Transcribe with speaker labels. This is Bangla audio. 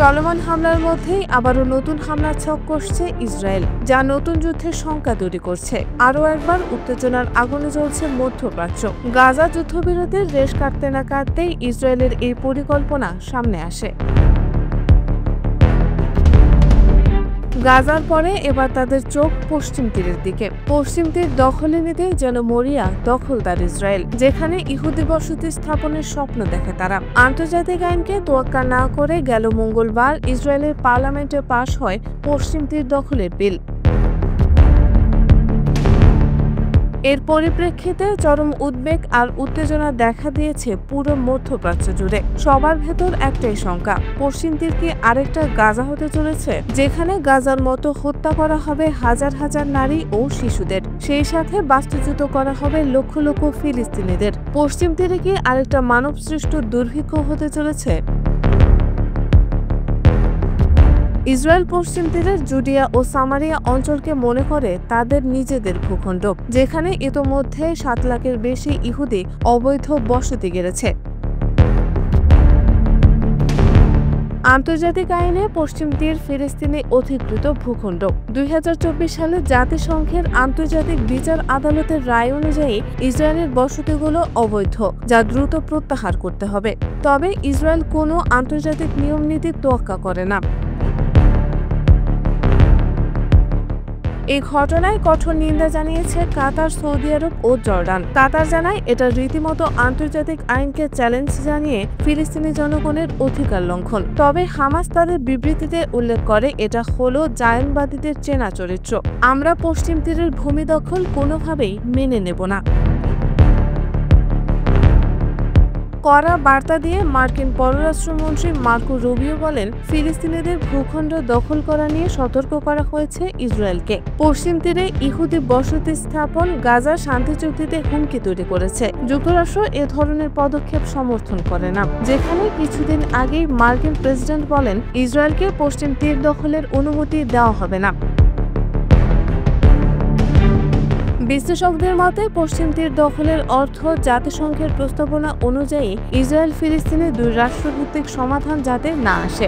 Speaker 1: চলমান হামলার মধ্যেই আবারও নতুন হামলার ছক কষছে ইসরায়েল, যা নতুন যুদ্ধের শঙ্কা তৈরি করছে। আরও একবার উত্তেজনার আগুনে জ্বলছে মধ্যপ্রাচ্য। গাজা যুদ্ধবিরতির রেশ কাটতে না কাটতেই ইসরায়েলের এই পরিকল্পনা সামনে আসে। গাজার পরে এবার তাদের চোখ পশ্চিম তীরের দিকে। পশ্চিম তীর দখলে নিতে যেন মরিয়া দখলদার ইসরায়েল, যেখানে ইহুদি বসতি স্থাপনের স্বপ্ন দেখে তারা। আন্তর্জাতিক আইনকে তোয়াক্কা না করে গেল মঙ্গলবার ইসরায়েলের পার্লামেন্টে পাশ হয় পশ্চিম তীর দখলের বিল। এর পরিপ্রেক্ষিতে চরম উদ্বেগ আর উত্তেজনা দেখা দিয়েছে পুরো মধ্যপ্রাচ্য জুড়ে। সবার ভেতর একটাই শঙ্কা, পশ্চিম তীর কি আরেকটা গাজা হতে চলেছে, যেখানে গাজার মতো হত্যা করা হবে হাজার হাজার নারী ও শিশুদের, সেই সাথে বাস্তুচ্যুত করা হবে লক্ষ লক্ষ ফিলিস্তিনিদের। পশ্চিম তীরে কি আরেকটা মানবসৃষ্ট দুর্ভিক্ষ হতে চলেছে? ইসরায়েল পশ্চিম তীরের জুডিয়া ও সামারিয়া অঞ্চলকে মনে করে তাদের নিজেদের ভূখণ্ড, যেখানে ইতোমধ্যে 7 লাখের বেশি ইহুদি অবৈধ বসতি গেড়েছে। আন্তর্জাতিক আইনে পশ্চিম তীর ফিলিস্তিনি অধিকৃত ভূখণ্ড। 2024 সালে জাতিসংঘের আন্তর্জাতিক বিচার আদালতের রায় অনুযায়ী ইসরায়েলের বসতিগুলো অবৈধ, যা দ্রুত প্রত্যাহার করতে হবে। তবে ইসরায়েল কোনো আন্তর্জাতিক নিয়ম নীতি তোয়াক্কা করে না। এই ঘটনায় কঠোর নিন্দা জানিয়েছে কাতার, সৌদি আরব ও জর্ডান। কাতার জানায় এটা রীতিমতো আন্তর্জাতিক আইনকে চ্যালেঞ্জ জানিয়ে ফিলিস্তিনি জনগণের অধিকার লঙ্ঘন। তবে হামাস তাদের বিবৃতিতে উল্লেখ করে এটা হলো জায়নবাদীদের চেনা চরিত্র। আমরা পশ্চিম তীরের ভূমি দখল কোনোভাবেই মেনে নেব না। কড়া বার্তা দিয়ে মার্কিন পররাষ্ট্রমন্ত্রী মার্কো রুবিও বলেন, ফিলিস্তিনিদের ভূখণ্ড দখল করা নিয়ে সতর্ক করা হয়েছে ইসরায়েলকে। পশ্চিম তীরে ইহুদি বসতি স্থাপন গাজার শান্তি চুক্তিতে হুমকি তৈরি করেছে। যুক্তরাষ্ট্র এ ধরনের পদক্ষেপ সমর্থন করে না, যেখানে কিছুদিন আগেই মার্কিন প্রেসিডেন্ট বলেন ইসরায়েলকে পশ্চিম তীর দখলের অনুমতি দেওয়া হবে না। বিশ্লেষকদের মতে পশ্চিম তীর দখলের অর্থ জাতিসংঘের প্রস্তাবনা অনুযায়ী ইসরায়েল ফিলিস্তিনের 2 রাষ্ট্রভিত্তিক সমাধান যাতে না আসে।